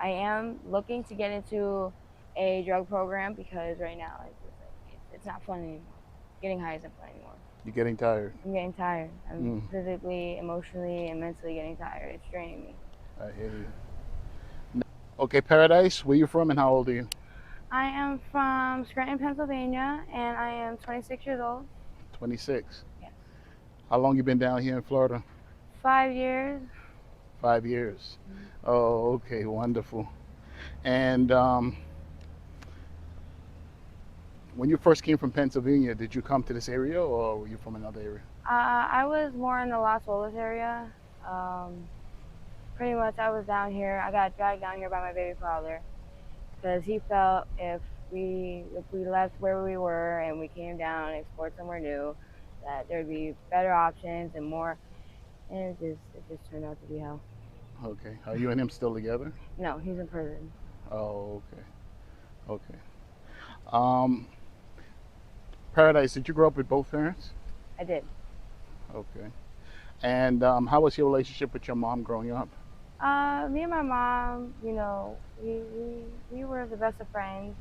I am looking to get into a drug program because right now it's just like it's not fun anymore. Getting high isn't fun anymore. You're getting tired. I'm getting tired. I'm Mm, physically, emotionally, and mentally getting tired. It's draining me. I hear you. Okay, Paradise, where you from and how old are you? I am from Scranton, Pennsylvania, and I am 26 years old. 26. Yes. How long you been down here in Florida? 5 years. 5 years. Oh, okay, wonderful. And when you first came from Pennsylvania, did you come to this area or were you from another area? I was more in the Las Olas area. Um, Pretty much, I was down here. I got dragged down here by my baby father because he felt if we left where we were and we came down and explored somewhere new, that there'd be better options and more. And it just turned out to be hell. Okay. Are you and him still together? No, he's in prison. Oh, okay. Okay. Um, Paradise, did you grow up with both parents? I did. Okay. And how was your relationship with your mom growing up? Me and my mom, we were the best of friends.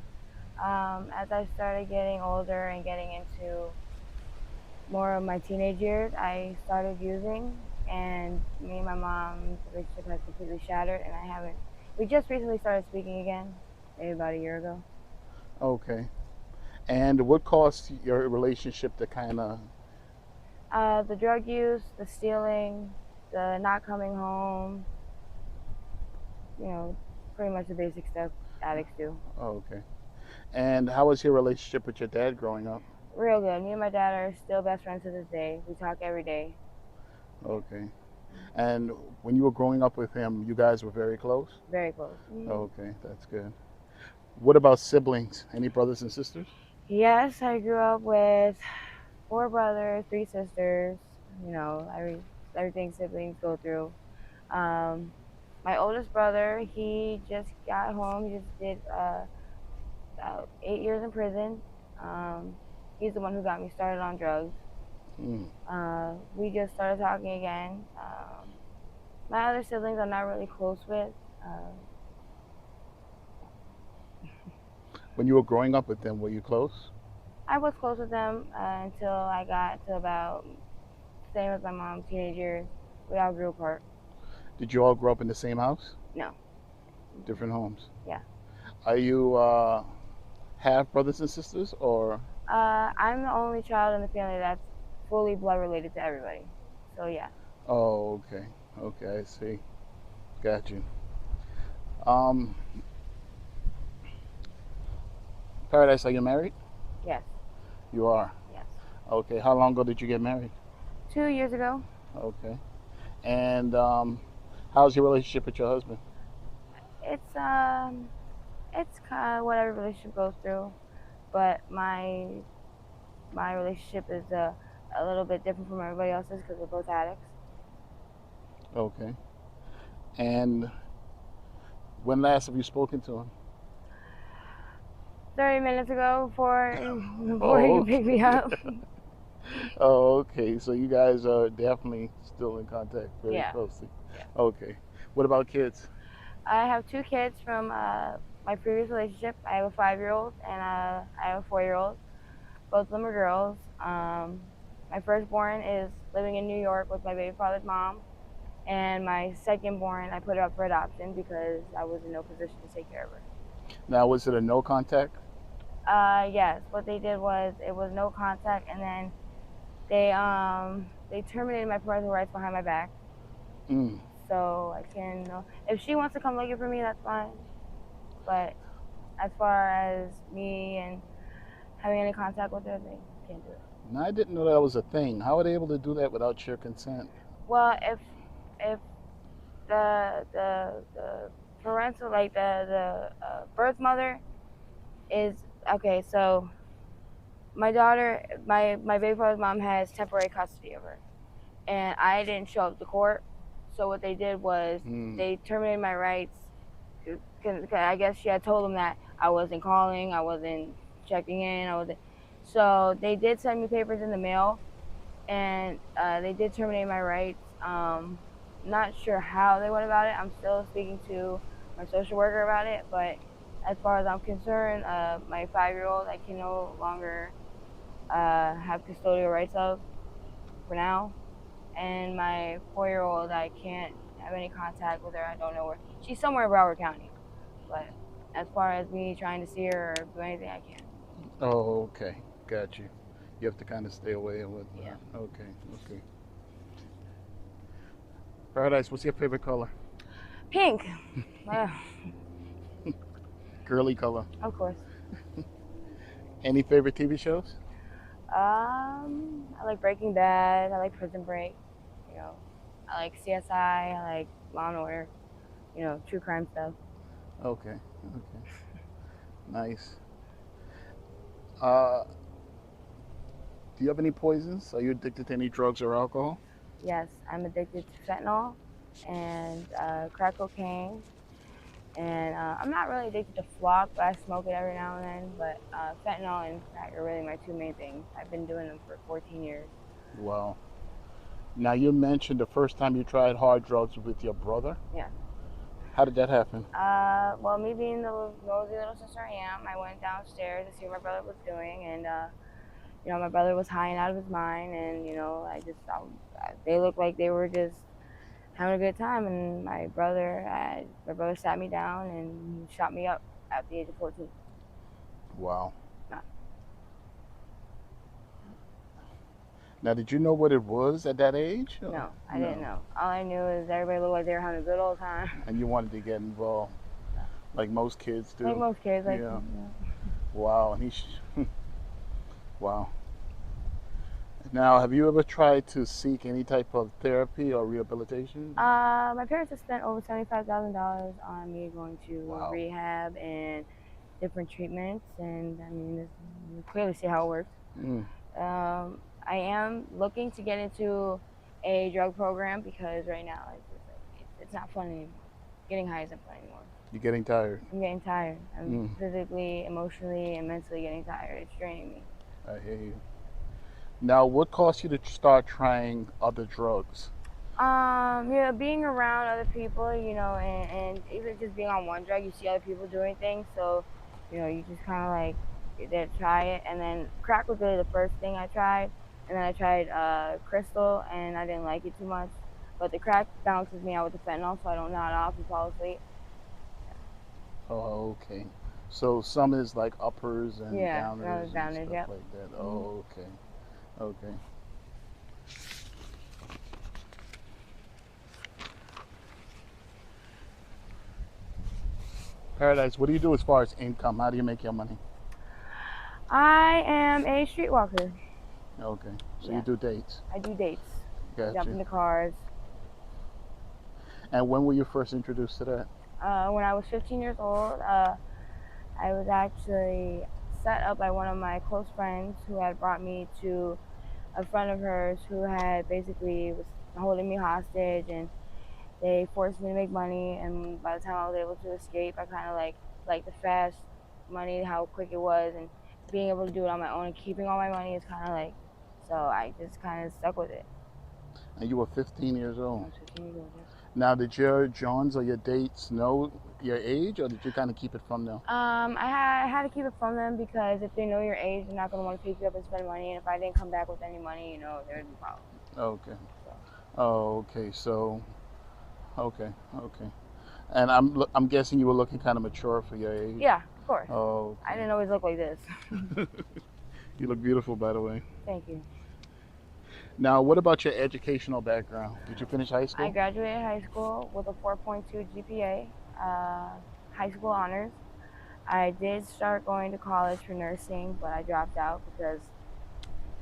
As I started getting older and getting into more of my teenage years, I started using, and me and my mom's relationship has completely shattered. And I haven't. We just recently started speaking again, maybe about a year ago. Okay. And what caused your relationship to kind of? The drug use, the stealing, the not coming home, you know, pretty much the basic stuff addicts do. Oh, okay. And how was your relationship with your dad growing up? Real good. Me and my dad are still best friends to this day. We talk every day. Okay. And when you were growing up with him, you guys were very close? Very close. Okay, that's good. What about siblings? Any brothers and sisters? Yes, I grew up with four brothers, three sisters. Everything siblings go through. Um, my oldest brother, he just got home. He just did about 8 years in prison. Um, he's the one who got me started on drugs. Mm. We just started talking again. My other siblings I'm not really close with. Uh, When you were growing up with them, were you close? I was close with them until I got to about same as my mom, teenage years. We all grew apart. Did you all grow up in the same house? No. Mm-mm. Different homes. Yeah. Are you half brothers and sisters or? I'm the only child in the family that's fully blood related to everybody. So yeah. Oh, okay. Okay, I see. Got you. Um, Paradise, are you married? Yes. You are. Yes. Okay. How long ago did you get married? 2 years ago. Okay. And how's your relationship with your husband? It's um, it's kind of what every relationship goes through, but my relationship is a little bit different from everybody else's because we're both addicts. Okay. And when last have you spoken to him? 30 minutes ago before Oh, you picked me okay. up. Oh, okay. So you guys are definitely still in contact very Yeah. closely. Yeah. Okay. What about kids? I have two kids from my previous relationship. I have a 5-year-old and I have a 4-year-old. Both of them are girls. My firstborn is living in New York with my baby father's mom, and my secondborn I put her up for adoption because I was in no position to take care of her. Now, was it a no contact? Yes, what they did was it was no contact, and then they terminated my parental rights behind my back. Mm. So I can, if she wants to come looking for me, that's fine. But as far as me and having any contact with her, they can't do it. Now, I didn't know that was a thing. How are they able to do that without your consent? Well, if the parental, like the birth mother is okay, so my baby father's mom has temporary custody of her, and I didn't show up to court. So what they did was Mm. they terminated my rights. I guess she had told them that I wasn't calling, I wasn't checking in, I wasn't. So they did send me papers in the mail, and they did terminate my rights. Not sure how they went about it. I'm still speaking to my social worker about it. But as far as I'm concerned, my 5-year-old I can no longer have custodial rights of for now, and my 4-year-old I can't have any contact with her. I don't know where she's somewhere in Broward County, but as far as me trying to see her or do anything, I can't. Oh, okay. Got you. You have to kind of stay away and Yeah. whatnot. Okay, okay. Paradise, what's your favorite color? Pink. Girly color. Of course. Any favorite TV shows? I like Breaking Bad. I like Prison Break. You know, I like CSI. I like Law and Order. True crime stuff. Okay, okay. Nice. Uh, do you have any poisons? Are you addicted to any drugs or alcohol? Yes, I'm addicted to fentanyl and crack cocaine. And I'm not really addicted to flock, but I smoke it every now and then. But fentanyl and crack are really my two main things. I've been doing them for 14 years. Wow. Now, you mentioned the first time you tried hard drugs with your brother. Yeah. How did that happen? Well, me being the nosy little sister I am, I went downstairs to see what my brother was doing, and my brother was high and out of his mind, and they looked like they were just having a good time, and my brother sat me down and he shot me up at the age of 14. Wow. No, Now, did you know what it was at that age? no, I didn't No. know. All I knew is everybody looked like they were having a good old time. And you wanted to get involved, like most kids Like do. most kids, like Yeah. Wow. And wow. Now, have you ever tried to seek any type of therapy or rehabilitation? my parents have spent over $75,000 on me going to Wow. rehab and different treatments, and I mean, you clearly see how it works. Mm. I am looking to get into a drug program because right now it's just like it's not fun anymore. Getting high isn't fun anymore. You're getting tired. I'm getting tired. I'm Mm. physically, emotionally, and mentally getting tired. It's draining me. I hear you. Now, what caused you to start trying other drugs? Being around other people, and even just being on one drug, you see other people doing things, so you just kind of like try it. And then crack was really the first thing I tried, and then I tried crystal, and I didn't like it too much. But the crack bounces me out with the fentanyl, so I don't nod off and fall asleep. Oh, okay. So some is like uppers and Yeah, another downers and advantage. stuff Yep. like that. Hmm. Oh, okay. Okay. Paradise, what do you do as far as income? How do you make your money? I am a streetwalker. Okay. So you Yes, do dates. I do dates. I jump Gotcha. into cars. And when were you first introduced to that? When I was 15 years old, I was actually set up by one of my close friends who had brought me to a friend of hers who had basically was holding me hostage, and they forced me to make money. And by the time I was able to escape, I kind of like the fast money, how quick it was, and being able to do it on my own and keeping all my money is kind of like, so I just kind of stuck with it. And you were 15 years I old. was 15 years old. Yeah. Now, did your Johns or your dates know your age, or did you kind of keep it from them? I had to keep it from them because if they know your age, they're not gonna want to pick you up and spend money. And if I didn't come back with any money, there would be problems. Okay. So Oh, okay. So, okay, okay. And I'm guessing you were looking kind of mature for your age. yeah, of course. Oh, I okay. didn't always look like this. You look beautiful, by the way. Thank you. Now, what about your educational background? Did you finish high I school? graduated high school with a 4.2 GPA, high school honors. I did start going to college for nursing, but I dropped out because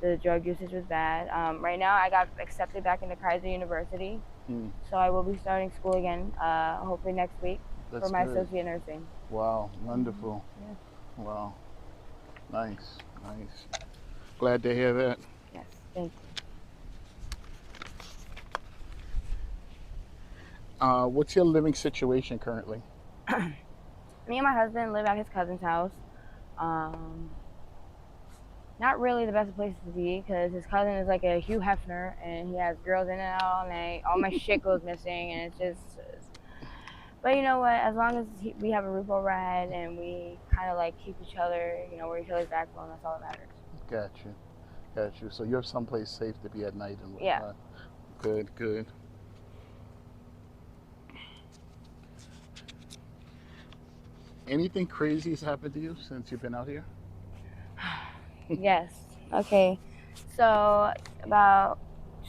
the drug usage was bad. Right now, I got accepted back into Kaiser University, Hmm, so I will be starting school again, hopefully next week for that's my good. associate nursing. Wow, Hmm. wonderful. Yeah. Wow, nice, nice. Glad to hear that. Yes. Thank What's your living situation currently? you. Me and my husband live at his cousin's house. Um, Not really the best place to be because his cousin is like a Hugh Hefner and he has girls in and out all night. All my shit goes missing, and it's just But you know what? As long as we have a roof over our head and we kind of like keep each other, we're each other's backbone. That's all that matters. Got you. Got you. So you're someplace safe to be at night and Yeah. whatnot. Good, good. Anything crazy has happened to you since you've been out here? Yes. Okay. So about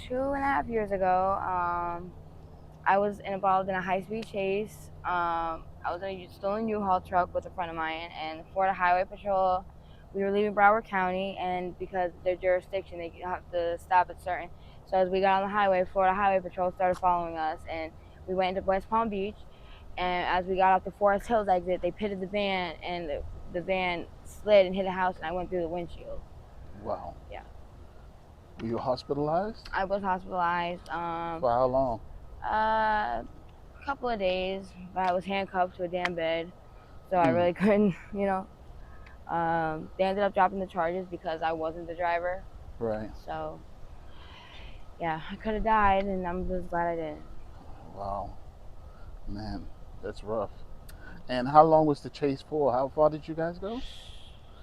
2.5 years ago, I was involved in a high-speed chase. I was in a stolen U-Haul truck with a friend of mine, and Florida Highway Patrol. We were leaving Broward County, and because their jurisdiction, they have to stop at certain. So as we got on the highway, Florida Highway Patrol started following us, and we went into West Palm Beach. And as we got off the Forest Hills exit, they pitted the van, and the van slid and hit a house, and I went through the windshield. Wow. Yeah. Were you hospitalized? I was hospitalized. For how long? A couple of days, but I was handcuffed to a damn bed, so I Mm, really couldn't. They ended up dropping the charges because I wasn't the driver. right. So yeah, I could have died, and I'm just glad I didn't. Wow. Man, that's rough. And how long was the chase for? How far did you guys go?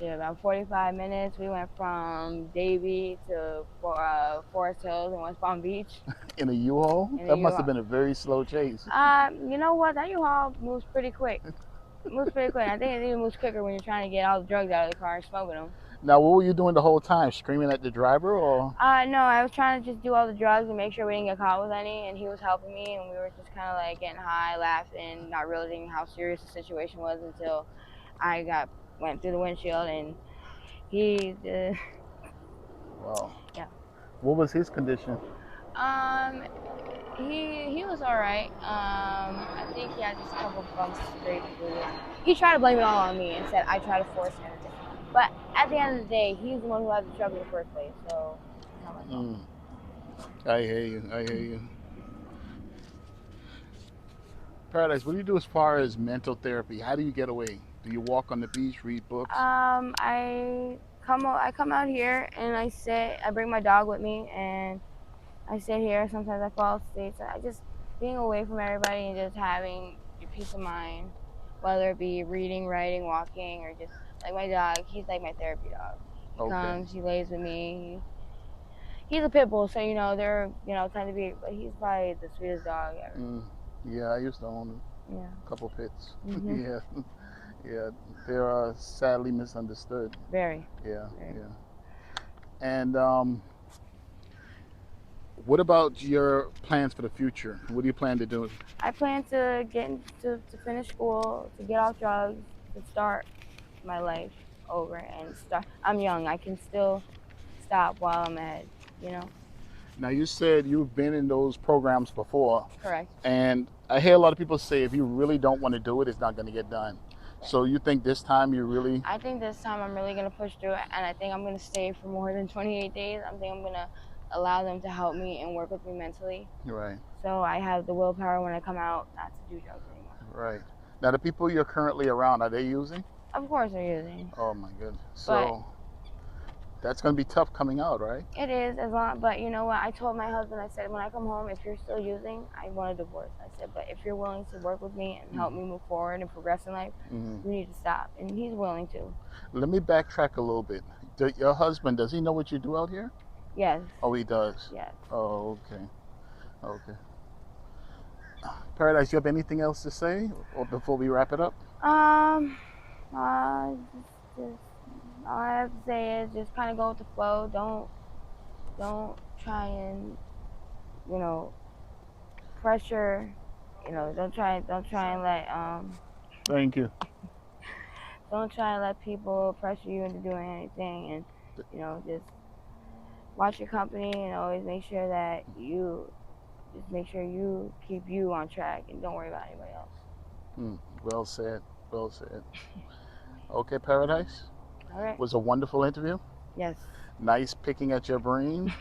Yeah, about 45 minutes. We went from Davie to Forest Hills and West Palm Beach In a U-Haul? in a That must have U-Haul. been a very slow chase. You know what? That U-Haul moves pretty quick. It moves pretty quick. I think it even moves quicker when you're trying to get all the drugs out of the car and smoking them. Now, what were you doing the whole time? Screaming at the driver, or? No, I was trying to just do all the drugs and make sure we didn't get caught with any, and he was helping me, and we were just kind of like getting high, laughing, not realizing how serious the situation was until I went through the windshield, and he, Wow. yeah. What was his condition? Um, he was all right. I think he had just a couple bumps, scrapes, bruises. He tried to blame it all on me and said I tried to force him to. But at the end of the day, he's the one who had the trouble in the first place, so it's not my fault. Mm, I hear you. I hear you. Paradise, what do you do as far as mental therapy? How do you get away? Do you walk on the beach, read books? I come out here and I sit. I bring my dog with me and I sit here. Sometimes I fall asleep. So I just being away from everybody and just having your peace of mind, whether it be reading, writing, walking, or just like my dog. He's like my therapy dog. He Okay. comes, he lays with me. He's a pit bull, so they're tend to be, but he's probably the sweetest dog ever. Mm, yeah, I used to own Yeah. a couple pits. Mhm. Yeah, yeah. They're sadly misunderstood. Very. Yeah, Very. yeah. And what about your plans for the future? What do you plan to do? I plan to to finish school, to get off drugs, to start my life over and start. I'm young. I can still stop while I'm ahead. You know. Now, you said you've been in those programs before, Correct. and I hear a lot of people say if you really don't want to do it, it's not going to get done. Right. So you think this time you really? I think this time I'm really gonna push through it, and I think I'm gonna stay for more than 28 days. I think I'm gonna allow them to help me and work with me mentally, Right, so I have the willpower when I come out not to do drugs anymore. right. Now, the people you're currently around, are they using? Of course they're using, Oh my goodness. but So that's going to be tough coming out, right? it is as long. But you know what? I told my husband. I said when I come home, if you're still using, I want a divorce. I said, but if you're willing to work with me and help me move forward and progress in life, Hmm. you need to stop. And he's willing to. Let me backtrack a little bit. Your husband, does he know what you do out here? Yes. Oh, he does. Yes. Oh, okay. Okay. Paradise, you have anything else to say or before we wrap it up? Um. Just all I have to say is just kind of go with the flow. Don't try and you know pressure. Don't try and let Thank you. don't try and let people pressure you into doing anything. And just watch your company and always make sure that you just make sure you keep you on track and don't worry about anybody else. Well said. Well said. Okay, Paradise. All right. Was a wonderful interview. Yes. Nice picking at your brain,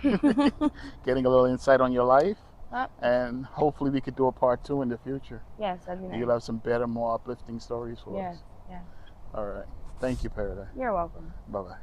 getting a little insight on your life, Oh, and hopefully we could do a part two in the future. yes, that'd be And nice. you'll have some better, more uplifting stories for Yes. us. Yes. All right. Thank you, Paradise. You're welcome. Bye bye.